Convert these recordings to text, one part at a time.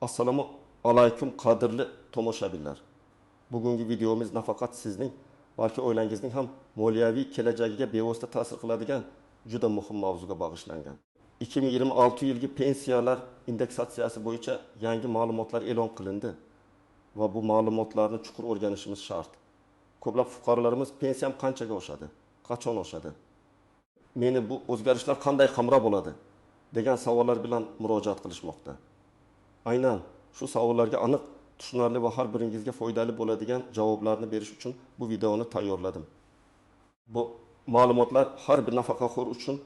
Assalomu alaykum qadrli tomoshabinlar. Bugungi videomiz nafaqat sizning, balki oilangizning ham moliyaviy kelajagiga bevosita ta'sir qiladigan juda muhim mavzuga bag'ishlangan. 2026 yilgi pensiyalar indeksatsiyasi bo'yicha yangi ma'lumotlar e'lon qilindi va bu ma'lumotlarni chuqur o'rganishimiz shart. Ko'plab fuqarolarimiz pensiyam qanchaga oshadi, qachon oshadi, meni bu o'zgarishlar qanday qamrab oladi degan savollar bilan murojaat qilishmoqda. Aynan shu savollarga aniq, tushunarli va har biringizga foydali bo'ladigan javoblarni berish uchun bu videoni tayyorladim. Bu ma'lumotlar har bir nafaqaxo'r uchun,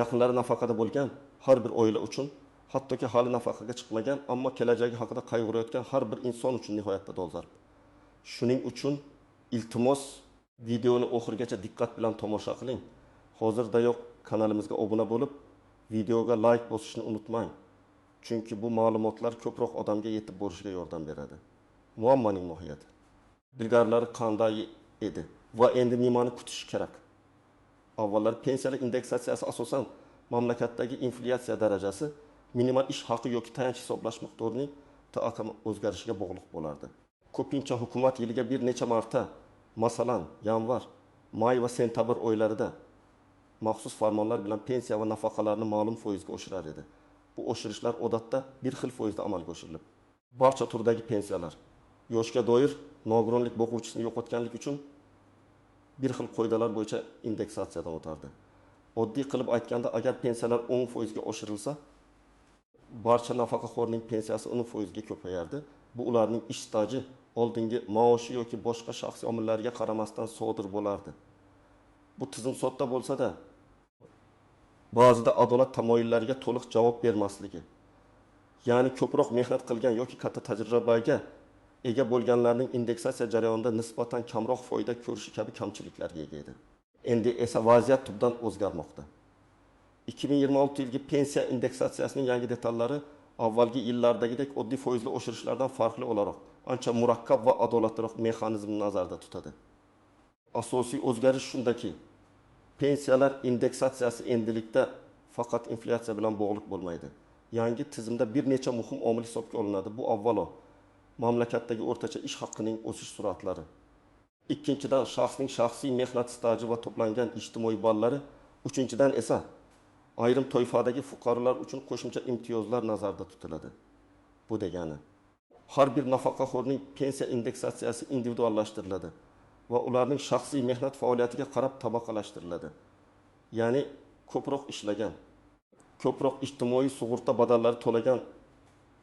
yaqinlari nafaqada bo'lgan har bir oila uchun, hattoki hali nafaqaga chiqmagan, ammo kelajagi haqida qayg'urayotgan har bir inson uchun nihoyatda dolzarb. Shuning uchun iltimos videoni oxirigacha diqqat bilan tomosha qiling. Hozirdayoq kanalimizga obuna bo'lib, videoga like bosishni unutmang. Chunki bu ma'lumotlar ko'proq odamga yetib borishiga yordam beradi. Muammoning mohiyati. Ilgarilari qanday edi va endi nimani kutish kerak? Avvallari pensiyalar indeksatsiyasi asosan mamlakatdagi inflyatsiya darajasi, minimal ish haqi yoki tayanch hisoblash miqdorining TAKM o'zgarishiga bog'liq bo'lardi. Ko'pincha hukumat yiliga bir necha marta, masalan, yanvar, may va sentabr oylarida maxsus farmonlar bilan pensiya va nafaqalarni ma'lum foizga oshirar edi. Bu oshirishlar odatda bir xil foizda amalga oshirilib, barcha turdagi pensiyalar yoshga doir nogironlik boquvchisini yo'qotganlik uchun bir xil qoidalar bo'yicha indeksatsiyadan o'tardi. Oddiy qilib aytganda, agar pensiyalar 10% ga oshirilsa, barcha nafaqaxo'rning pensiyasi 10% ga ko'payardi. Bu ularning ish staji, oldingi maoshi yoki boshqa shaxsiy omillarga qaramasdan sodir bo'lardi. Bu tizim sodda bo'lsa-da, ba'zida adolat tamoyillariga to'liq javob bermasligi, ya'ni ko'proq mehnat qilgan yoki katta tajribaga ega bo'lganlarning indeksatsiya jarayonida nisbatan kamroq foyda ko'rishi kabi kamchiliklarga ega edi. Endi esa vaziyat tubdan o'zgarmoqda. 2026 yilgi pensiya indeksatsiyasining yangi detallari avvalgi yillardagidek oddiy foizli oshirishlardan farqli o'laroq ancha murakkab va adolatliroq mexanizmni nazarda tutadi. Asosiy o'zgarish shundaki, pensiyalar indeksatsiyasi endilikda faqat inflyatsiya bilan bog'liq bo'lmaydi. Yangi tizimda bir necha muhim omil hisobga olinadi. Bu avvalo mamlakatdagi o'rtacha ish haqining o'sish sur'atlari. Ikkinchidan, shaxsning shaxsiy mehnat staji va to'plangan ijtimoiy ballari. Uchinchidan esa ayrim toifadagi fuqarolar uchun qo'shimcha imtiyozlar nazarda tutiladi. Bu degani, har bir nafaqaxo'rning pensiya indeksatsiyasi individuallashtiriladi va ularning shaxsiy mehnat faoliyatiga qarab tabaqalashtiriladi. Ya'ni ko'proq ishlagan, ko'proq ijtimoiy sug'urta badallari to'lagan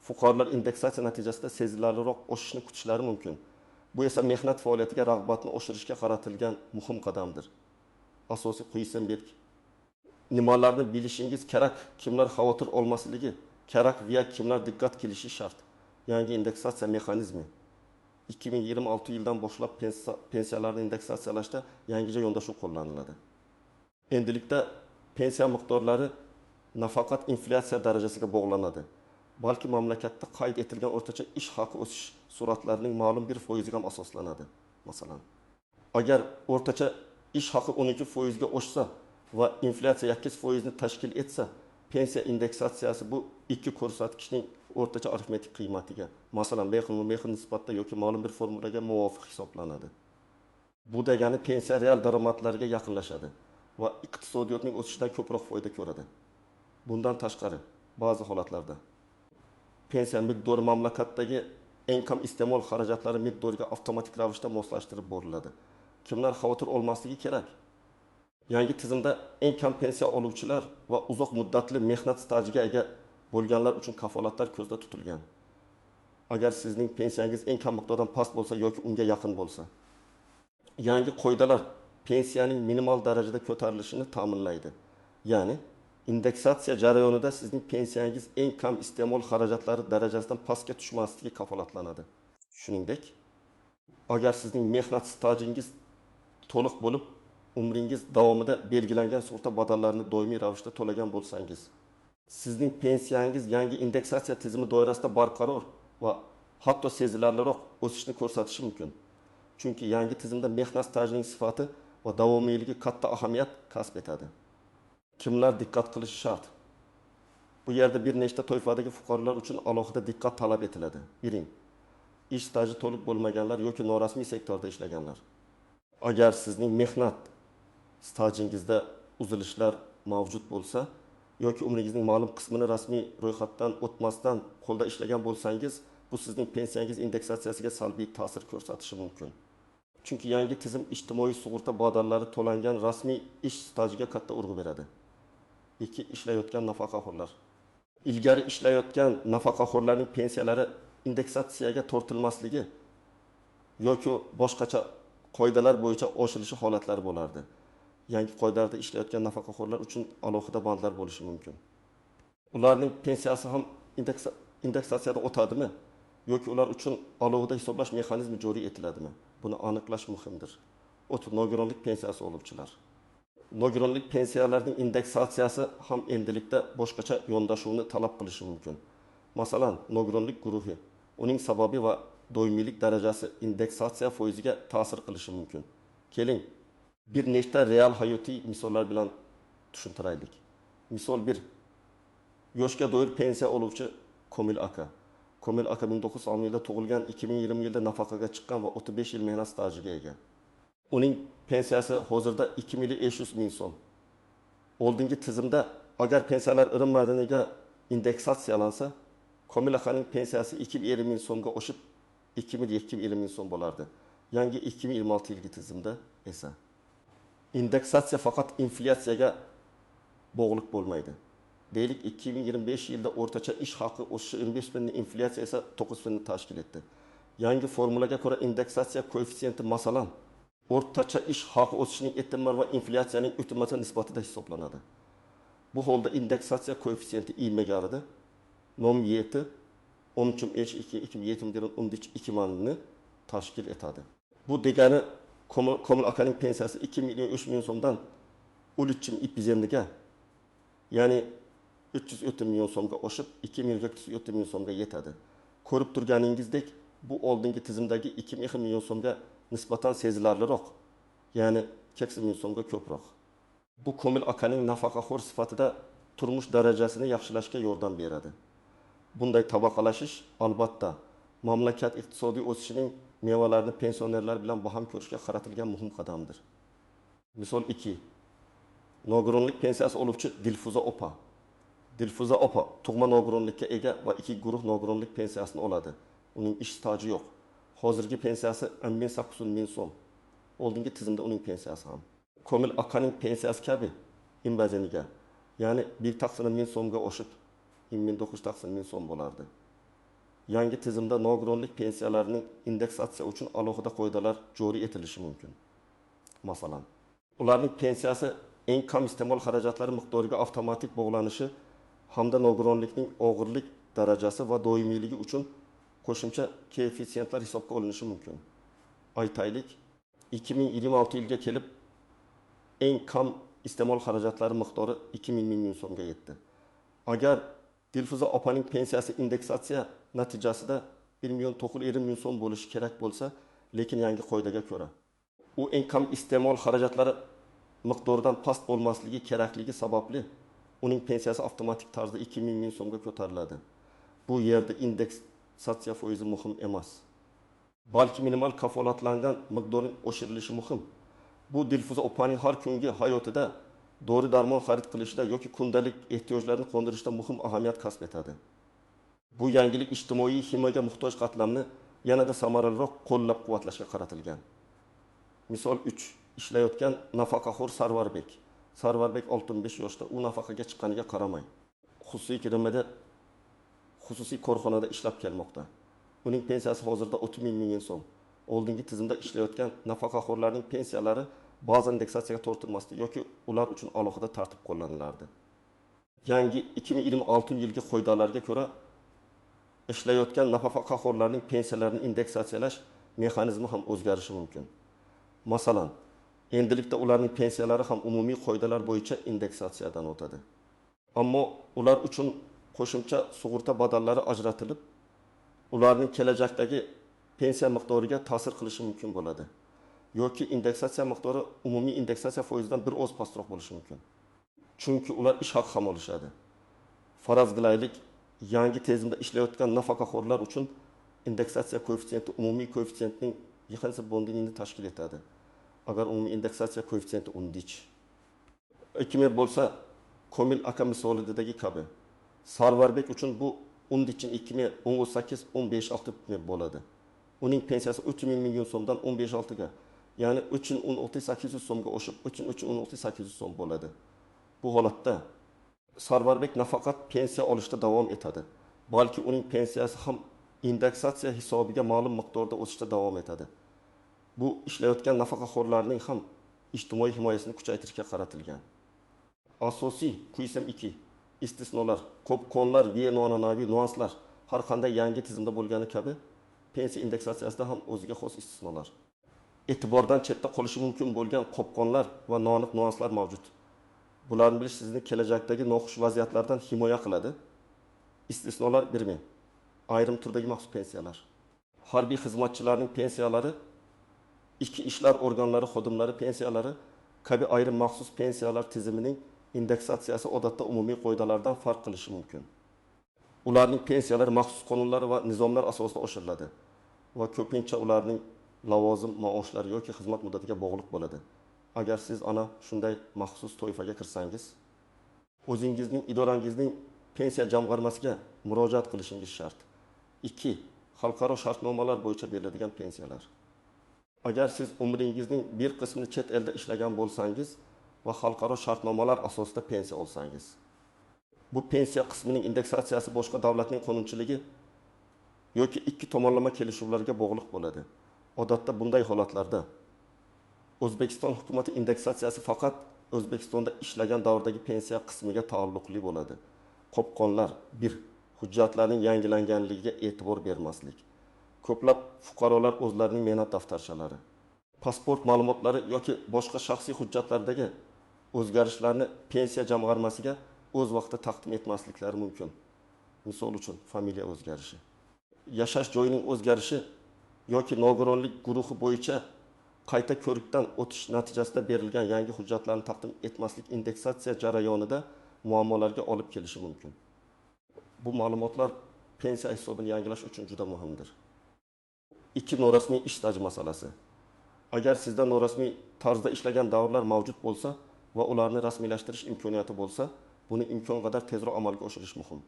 fuqarolar indeksatsiya natijasida sezilarliroq oshishni kutishlari mumkin. Bu esa mehnat faoliyatiga rag'batni oshirishga qaratilgan muhim qadamdir. Asosiy qo'yishim nimalarni bilishingiz kerak, kimlar xavotir olmasligi kerak va kimlar diqqat qilishi shart. Yangi indeksatsiya mexanizmi 2026 yildan boshlab pensiyalarni indeksatsiyalashda yangicha yondashuv qo'llaniladi. Endilikda pensiya miqdorlari nafaqat inflyatsiya darajasiga bog'lanadi, balki mamlakatda qayd etilgan o'rtacha ish haqi o'sish sur'atlarining ma'lum bir foiziga ham asoslanadi. Masalan, agar o'rtacha ish haqi 12% ga oshsa va inflyatsiya 8% ni tashkil etsa, pensiya indeksatsiyasi bu ikki ko'rsatkichning o'rtacha arifmetik qiymatiga, masalan, mehr nisbatda yoki ma'lum bir formulaga muvofiq hisoblanadi. Bu degani pensiya real daromadlariga yaqinlashadi va iqtisodiyotning o'sishidan ko'proq foyda ko'radi. Bundan tashqari, ba'zi holatlarda pensiya miqdori mamlakatdagi eng kam iste'mol xarajatlari miqdoriga avtomatik ravishda moslashtirib boriladi. Kimlar xavotir olmasligi kerak? Yangi tizimda eng kam pensiya oluvchilar va uzoq muddatli mehnat stajiga ega bo'lganlar uchun kafolatlar ko'zda tutilgan. Agar sizning pensiyangiz eng kam miqdordan past bo'lsa yoki unga yaqin bo'lsa, yangi qoidalar pensiyaning minimal darajada ko'tarilishini ta'minlaydi. Ya'ni indeksatsiya jarayonida sizning pensiyangiz eng kam iste'mol xarajatlari darajasidan pastga tushmasligi kafolatlanadi. Shuningdek, agar sizning mehnat stajingiz to'liq bo'lib, umringiz davomida belgilangan sug'urta badallarini doimiy ravishda to'lagan bo'lsangiz, sizning pensiyangiz yangi indeksatsiya tizimi doirasida barqaror va hatto sezilarliroq o'sishni ko'rsatishi mumkin. Chunki yangi tizimda mehnat stajining sifati va davomiyligi katta ahamiyat kasb etadi. Kimlar diqqat qilishi shart? Bu yerda bir nechta toifadagi fuqarolar uchun alohida diqqat talab etiladi. Biring, ish staji to'liq bo'lmaganlar yoki norasmiy sektorda ishlaganlar. Agar sizning mehnat stajingizda uzilishlar mavjud bo'lsa yoki umringizning ma'lum qismini rasmiy ro'yxatdan o'tmasdan qo'lda ishlagan bo'lsangiz, bu sizning pensiyangiz indeksatsiyasiga salbiy ta'sir ko'rsatishi mumkin. Chunki yangi tizim ijtimoiy sug'urta badallari to'langan rasmiy ish stajiga katta urg'u beradi. 2. Ishlayotgan nafaqaxo'rlar. Ilgari ishlayotgan nafaqaxo'rlarning pensiyalari indeksatsiyaga tortilmasligi yoki boshqacha qoidalar bo'yicha oshirilishi holatlari bo'lardi. Yangi qoidalarda ishlayotgan nafaqaxo'rlar uchun alohida bandlar bo'lishi mumkin. Ularning pensiyasi ham indeksatsiyadan o'tadimi yoki ular uchun alohida hisoblash mexanizmi joriy etiladimi? Buni aniqlash muhimdir. Nogironlik pensiyasi oluvchilar. Nogironlik pensiyalarining indeksatsiyasi ham endilikda boshqacha yondashuvni talab qilishi mumkin. Masalan, nogironlik guruhi, uning sababi va doimiylik darajasi indeksatsiya foiziga ta'sir qilishi mumkin. Keling, bir nechta real hayotiy misollar bilan tushuntiraylik. Misol 1. Yoshga doir pensiya oluvchi Komil aka. Komil aka 1960 yilda tug'ilgan, 2020 yilda nafaqaga chiqqan va 35 yil mehnat stajiga ega. Uning pensiyasi hozirda 2.500 ming so'm. Oldingi tizimda agar pensiyalar irim-madaniga indeksatsiyalansa, Komil akaning pensiyasi 2.5 ming so'mga oshib 2.2 ming so'm bo'lardi. Yangi 2026 yilgi tizimda esa indeksatsiya faqat inflyatsiyaga bog'liq bo'lmaydi. Deylik 2025 yilda o'rtacha ish haqi o'sishi 25 %, inflyatsiya esa 9 % tashkil etdi. Yangi formulaga ko'ra indeksatsiya koeffitsiyenti masalan o'rtacha ish haqi o'sishining e'tibor va inflyatsiyaning o'tmasi nisbatida hisoblanadi. Bu holda indeksatsiya koeffitsiyenti I megarida 0,7 13.2 manni tashkil etadi. Bu degani Komil akaning pensiyasi 2.3 ming so'mdan 13.200 ya'ni 307 milyon so'mga oshib 2.407 ming so'mga yetadi. Ko'rib turganingizdek, bu oldingi tizimdagi 2 million so'mga nisbatan sezilarliroq, ya'ni 80 ming so'mga ko'proq. Bu Komil akaning nafaqaxo'r sifatida turmush darajasini yaxshilashga yordam beradi. Bunday tabaqalashish albatta mamlakat iqtisodiy o'sishining mevalarini pensionerlar bilan baham ko'rishga qaratilgan muhim qadamdir. Misol 2. Nogironlik pensiyasi oluvchi Dilfuza opa. Dilfuza opa tug'ma nogironlikka ega va 2 guruh nogironlik pensiyasini oladi. Uning ish staji yo'q. Hozirgi pensiyasi 800 ming so'm. Oldingi tizimda uning pensiyasi ham. Komil akaning pensiyasi kabi imbazeniga, ya'ni 1 ming so'mga oshib 9 ming so'm bo'lardi. Yangi tizimda nogironlik pensiyalarining indeksatsiya uchun alohida qoidalar joriy etilishi mumkin. Masalan, ularning pensiyasi eng kam iste'mol xarajatlari miqdoriga avtomatik bog'lanishi hamda nogironlikning og'irlik darajasi va doimiyligi uchun qo'shimcha koeffitsiyentlar hisobga olinishi mumkin. Aytaylik, 2026 yilga kelib eng kam iste'mol xarajatlari miqdori 2.000 ming so'mga yetdi. Agar Dilfuza opaning pensiyasi indeksatsiya natijasida 1.9 ming so'm bo'lishi kerak bo'lsa, lekin yangi qoidaga ko'ra u eng kam iste'mol xarajatlari miqdoridan past bo'lmasligi kerakligi sababli uning pensiyasi avtomatik tarzda 2.000 ming so'mga ko'tariladi. Bu yerda indeksatsiya foizi muhim emas, balki minimal kafolatlangan miqdorning oshirilishi muhim. Bu Dilfuza opaning har kungi hayotida dori-darmon xarid qilishda yoki kundalik ehtiyojlarni qondirishda muhim ahamiyat kasb etadi. Bu yangilik ijtimoiy himoyaga muhtoj qatlamni yanada samaraliroq qo'llab-quvvatlashga qaratilgan. Misol 3. Ishlayotgan nafaqaxo'r Sarvarbek. Sarvarbek 65 yoshda, u nafaqaga chiqqaniga qaramay xususiy kirimida xususiy korxonada ishlab kelmoqda. Uning pensiyasi hozirda 30 ming so'm. Oldingi tizimda ishlayotgan nafaqaxo'rlarning pensiyalari ba'zan indeksatsiyaga tortilmasdi yoki ular uchun alohida tartib qo'llanilardi. Yangi 2026 yilgi qoidalarga ko'ra ishlayotgan nafaqaxo'rlarning pensiyalarini indeksatsiyalash mexanizmi ham o'zgarishi mumkin. Masalan, endilikda ularning pensiyalari ham umumiy qoidalar bo'yicha indeksatsiyadan o'tadi. Ammo ular uchun qo'shimcha sug'urta badallari ajratilib, ularning kelajakdagi pensiya miqdoriga ta'sir qilishi mumkin bo'ladi. Yoki indeksatsiya miqdori umumiy indeksatsiya foizidan bir oz pastroq bo'lishi mumkin. Chunki ular ish haqi ham olishadi. Faraz qilaylik, yangi tizimda ishlayotgan nafaqaxo'rlar uchun indeksatsiya koeffitsiyenti umumiy koeffitsiyentning yig'insi bondingini tashkil etadi. Agar umumiy indeksatsiya koeffitsiyenti 10'dik. 2000 bo'lsa, Komil aka misolidagi kabi. Sarvarbek uchun bu 10 için 2000 18 15 6 bo'ladi. Uning pensiyasi 3000 million so'mdan 15 ga, ya'ni 316 so'mga oshib, 316 so'm bo'ladi. Bu holatda Sarvarbek nafaqat pensiya olishda davom etadi, balki uning pensiyasi ham indeksatsiya hisobiga ma'lum miqdorda o'sishda davom etadi. Bu ishlayotgan nafaqaxo'rlarning ham ijtimoiy himoyasini kuchaytirishga qaratilgan. Asosiy QSM 2 istisnolar, ko'p konlar va noan'anaviy nuanslar har qanday yangi tizimda bo'lgani kabi pensiya indeksatsiyasida ham o'ziga xos istisnolar. E'tibordan chetda qolishi mumkin bo'lgan qopqonlar va noaniq nuanslar mavjud. Bularni bilish sizni kelajakdagi noxush vaziyatlardan himoya qiladi. Istisnolar 1000. Ayrim turdagi maxsus pensiyalar. Harbiy xizmatchilarning pensiyalari, ichki ishlar organlari xodimlari pensiyalari kabi ayrim maxsus pensiyalar tizimining indeksatsiyasi odatda umumiy qoidalardan farq qilishi mumkin. Ularning pensiyalari maxsus qonunlar va nizomlar asosida oshiriladi va ko'pincha ularning lavozim maoshlari yoki xizmat muddatiga bog'liq bo'ladi. Agar siz ana shunday maxsus toifaga kirsangiz, o'zingizning idorangizning pensiya jamg'armasiga murojaat qilishingiz shart. 2. Xalqaro shartnomalar bo'yicha beriladigan pensiyalar. Agar siz umringizning bir qismini chet elda ishlagan bo'lsangiz va xalqaro shartnomalar asosida pensiya olsangiz, bu pensiya qismining indeksatsiyasi boshqa davlatning qonunchiligi yoki ikki tomonlama kelishuvlarga bog'liq bo'ladi. Odatda bunday holatlarda O'zbekiston hukumati indeksatsiyasi faqat O'zbekistonda ishlagan davrdagi pensiya qismiga taalluqli bo'ladi. Qopqonlar 1. Hujjatlarning yangilanganligiga e'tibor bermaslik. Ko'plab fuqarolar o'zlarining mehnat daftarchalari, pasport ma'lumotlari yoki boshqa shaxsiy hujjatlardagi o'zgarishlarni pensiya jamg'armasiga o'z vaqtida taqdim etmasliklari mumkin. Misol uchun, familiya o'zgarishi, yashash joyining o'zgarishi yoki nogironlik guruhi bo'yicha qayta ko'rikdan o'tish natijasida berilgan yangi hujjatlarni taqdim etmaslik indeksatsiya jarayonida muammolarga olib kelishi mumkin. Bu ma'lumotlar pensiya hisobini yangilash uchun juda muhimdir. 2. Norasmiy ish staji masalasi. Agar sizda norasmiy tarzda ishlagan davrlar mavjud bo'lsa va ularni rasmiylashtirish imkoniyati bo'lsa, buni imkon qadar tezroq amalga oshirish muhim.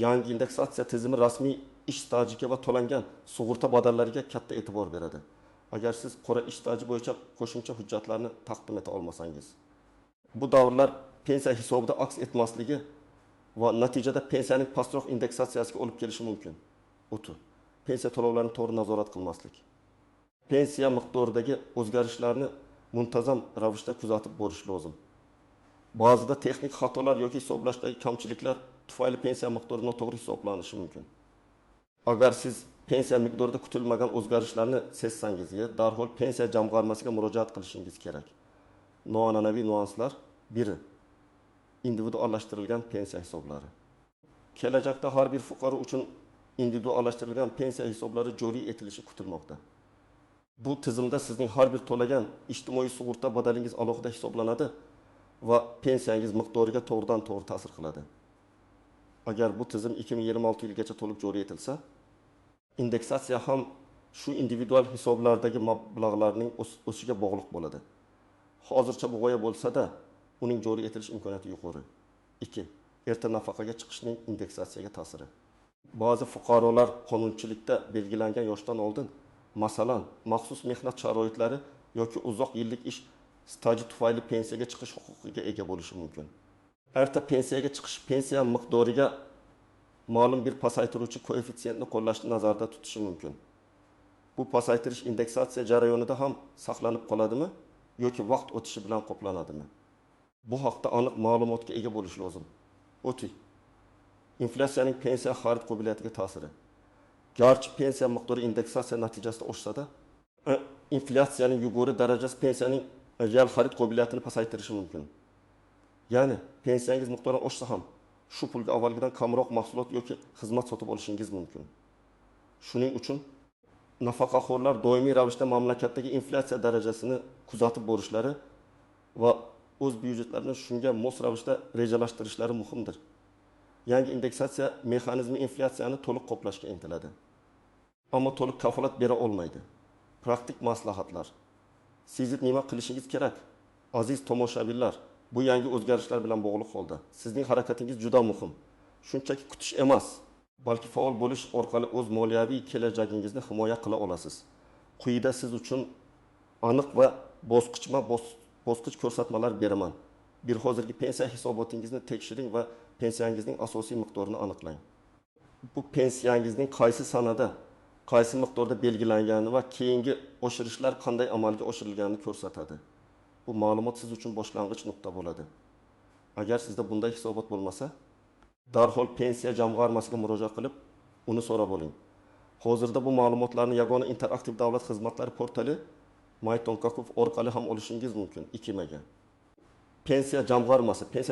Yangi indeksatsiya tizimi rasmiy ish stajiga va to'langan sug'urta badallariga katta e'tibor beradi. Agar siz qora ish staji bo'yicha qo'shimcha hujjatlarni taqdim eta olmasangiz, bu davrlar pensiya hisobida aks etmasligi va natijada pensiyaning pastroq indeksatsiyasiga olib kelishi mumkin. O'tu. Pensiya to'lovlarini to'g'ri nazorat qilmaslik. Pensiya miqdoridagi o'zgarishlarni muntazam ravishda kuzatib borish lozim. Ba'zida texnik xatolar yoki hisoblashdagi kamchiliklar tufayli pensiya miqdori noto'g'ri hisoblanishi mumkin. Agar siz pensiya miqdorida kutilmagan o'zgarishlarni sezsangiz, darhol pensiya jamg'armasiga murojaat qilishingiz kerak. Noan'anaviy nuanslar 1. Individuallashtirilgan pensiya hisoblari. Kelajakda har bir fuqaro uchun individuallashtirilgan pensiya hisoblari joriy etilishi kutilmoqda. Bu tizimda sizning har bir to'lagan ijtimoiy sug'urta badalingiz alohida hisoblanadi va pensiyangiz miqdoriga to'g'ridan to'g'ri ta'sir qiladi. Agar bu tizim 2026 yilgacha to'liq joriy etilsa, indeksatsiya ham shu individual hisoblardagi mablag'larning o'sishiga bog'liq bo'ladi. Hozircha bu g'oya bo'lsa-da, uning joriy etilish imkoniyati yuqori. 2. Erta nafaqaga chiqishning indeksatsiyaga ta'siri. Ba'zi fuqarolar qonunchilikda belgilangan yoshdan oldin, masalan, maxsus mehnat sharoitlari yoki uzoq yillik ish staji tufayli pensiyaga chiqish huquqiga ega bo'lishi mumkin. Erta pensiyaga chiqish pensiya miqdoriga ma'lum bir pasaytiruvchi koeffitsiyentni qo'llashni nazarda tutishi mumkin. Bu pasaytirish indeksatsiya jarayonida ham saqlanib qoladimi yoki vaqt o'tishi bilan qoplanadimi? Bu haqda aniq ma'lumotga ega bo'lish lozim. O'ti. Inflyatsiyaning pensiya xarid qobiliyatiga ta'siri. Garchi pensiya miqdori indeksatsiya natijasida oshsa-da, inflyatsiyaning yuqori darajasi pensiyaning real xarid qobiliyatini pasaytirishi mumkin. Ya'ni pensiyangiz miqdori oshsa ham, shu pulga avvalgidan kamroq mahsulot yoki xizmat sotib olishingiz mumkin. Shuning uchun nafaqaxo'rlar doimiy ravishda mamlakatdagi inflyatsiya darajasini kuzatib borishlari va o'z byudjetlarini shunga mos ravishda rejalashtirishlari muhimdir. Yangi indeksatsiya mexanizmi inflyatsiyani to'liq qoplashga intiladi. Ammo to'liq kafolat bera olmaydi. Praktik maslahatlar. Siz nima qilishingiz kerak? Aziz tomoshabinlar, bu yangi o'zgarishlar bilan bog'liq holda sizning harakatingiz juda muhim. Shunchaki kutish emas, balki faol bo'lish orqali o'z moliyaviy kelajagingizni himoya qila olasiz. Quyida siz uchun aniq va bosqichma-bosqich ko'rsatmalar beraman. Bir hozirgi pensiya hisobotingizni tekshiring va pensiyangizning asosiy miqdorini aniqlang. Bu pensiyangizning qaysi sanada, qaysi miqdorda belgilangani va keyingi oshirishlar qanday amalga oshirilganini ko'rsatadi. Bu ma'lumot siz uchun boshlang'ich nuqta bo'ladi. Agar sizda bunday hisobot bo'lmasa, darhol pensiya jamg'armasiga murojaat qilib, uni so'rab oling. Hozirda bu ma'lumotlarni yagona interaktiv davlat xizmatlari portali Maytonkakov orqali ham olishingiz mumkin. Ikimaga. Pensiya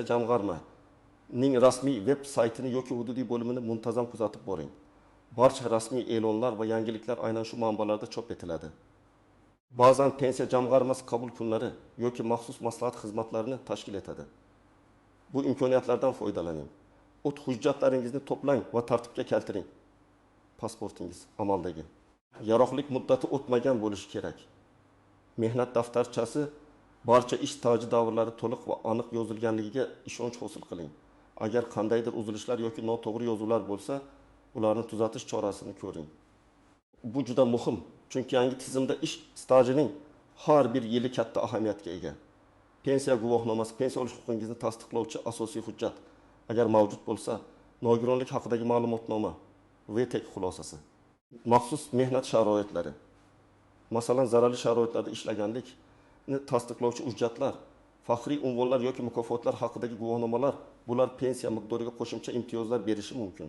jamg'armaning rasmiy veb saytini yoki hududiy bo'limini muntazam kuzatib boring. Barcha rasmiy e'lonlar va yangiliklar aynan shu manbalarda chop etiladi. Ba'zan pensiya jamg'armasi qabul kunlari yoki maxsus maslahat xizmatlarini tashkil etadi. Bu imkoniyatlardan foydalaning. O't hujjatlaringizni to'plang va tartibga keltiring. Pasportingiz amaldagi. Yaroqlilik muddati o'tmagan bo'lishi kerak. Mehnat daftarchasi barcha ish staji davrlari to'liq va aniq yozilganligiga ishonch hosil qiling. Agar qandaydir uzilishlar yoki noto'g'ri yozuvlar bo'lsa, ularni tuzatish chorasini ko'ring. Bu juda muhim, chunki yangi tizimda ish stajining har bir yili katta ahamiyatga ega. Pensiya guvohnomasi pensiya olish huquqingizni tasdiqlovchi asosiy hujjat. Agar mavjud bo'lsa, nogironlik haqidagi ma'lumotnoma, VTEK xulosasi, maxsus mehnat sharoitlari, masalan, zararli sharoitlarda ishlaganlikni tasdiqlovchi hujjatlar, faxriy unvonlar yoki mukofotlar haqidagi guvohnomalar, bular pensiya miqdoriga qo'shimcha imtiyozlar berishi mumkin.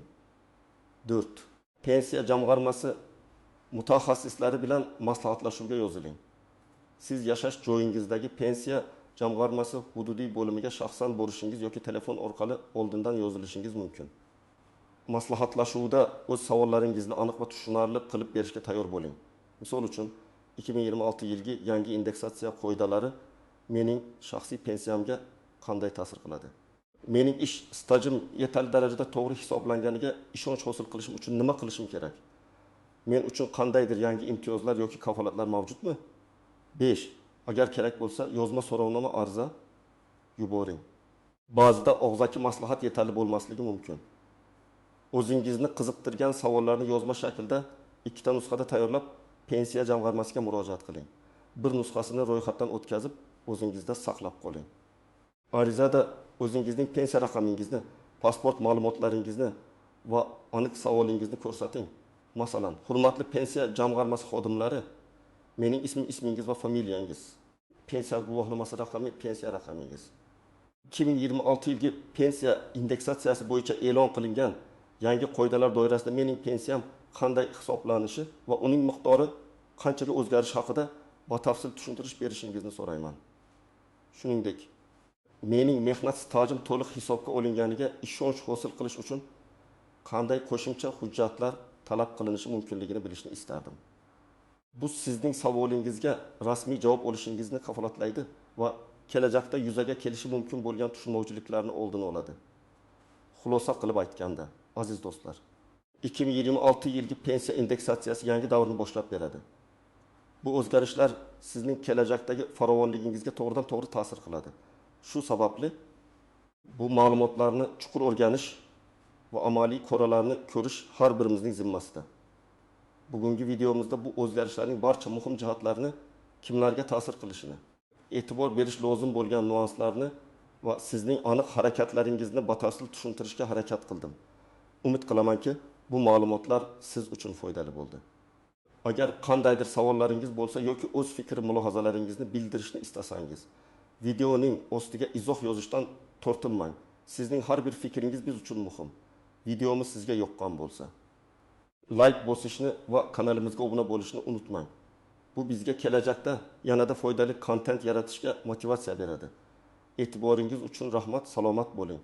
4. Pensiya jamg'armasi mutaxassislari bilan maslahatlashuvga yoziling. Siz yashash joyingizdagi pensiya jamg'armasi hududiy bo'limiga shaxsan borishingiz yoki telefon orqali oldindan yozilishingiz mumkin. Maslahatlashuvda o'z savollaringizni aniq va tushunarli qilib berishga tayyor bo'ling. Misol uchun, 2026 yilgi yangi indeksatsiya qoidalari mening shaxsiy pensiyamga qanday ta'sir qiladi? Mening ish stajim yetarli darajada to'g'ri hisoblanganiga ishonch hosil qilishim uchun nima qilishim kerak? Men uchun qandaydir yangi imtiyozlar yoki kafolatlar mavjudmi? 5. Agar kerak bo'lsa, yozma so'rovnoma arza yuboring. Ba'zida og'zaki maslahat yetarli bo'lmasligi mumkin. O'zingizni qiziqtirgan savollarni yozma shaklda ikkita nusxada tayyorlab, pensiya jamg'armasiga murojaat qiling. Bir nusxasini ro'yxatdan o'tkazib, o'zingizda saqlab qoling. Arizada o'zingizning pensiya raqamingizni, pasport ma'lumotlaringizni va aniq savolingizni ko'rsating. Masalan, hurmatli pensiya jamg'armasi xodimlari, mening ismingiz va familiyangiz, pensiya guvohnomasi raqami, pensiya raqamingiz. 2026 yilgi pensiya indeksatsiyasi bo'yicha e'lon qilingan yangi qoidalar doirasida mening pensiyam qanday hisoblanishi va uning miqdori qanchaga o'zgarishi haqida batafsil tushuntirish berishingizni so'rayman. Shuningdek, mening mehnat stajim to'liq hisobga olinganiga ishonch hosil qilish uchun qanday qo'shimcha hujjatlar talab qilinishi mumkinligini bilishni istardim. Bu sizning savolingizga rasmiy javob olishingizni kafolatlaydi va kelajakda yuzaga kelishi mumkin bo'lgan tushunmovchiliklarni oldini oladi. Xulosa qilib aytganda, aziz do'stlar, 2026 yilgi pensiya indeksatsiyasi yangi davrni boshlab beradi. Bu o'zgarishlar sizning kelajakdagi farovonligingizga to'g'ridan-to'g'ri ta'sir qiladi. Shu sababli bu ma'lumotlarni chuqur o'rganish va amaliy qoralarni ko'rish har birimizning zimmasida. Bugungi videomizda bu o'zgarishlarning barcha muhim jihatlarini, kimlarga ta'sir qilishini, e'tibor berish lozim bo'lgan nuanslarni va sizning aniq harakatlaringizni batafsil tushuntirishga harakat qildim. Umid qilamanki, bu ma'lumotlar siz uchun foydali bo'ldi. Agar qandaydir savollaringiz bo'lsa yoki o'z fikr mulohazalaringizni bildirishni istasangiz, videoning ostiga izoh yozishdan tortinmang. Sizning har bir fikringiz biz uchun muhim. Videomiz sizga yoqqan bo'lsa, like bosishni va kanalimizga obuna bo'lishni unutmang. Bu bizga kelajakda yanada foydali kontent yaratishga motivatsiya beradi. E'tiboringiz uchun rahmat, salomat bo'ling.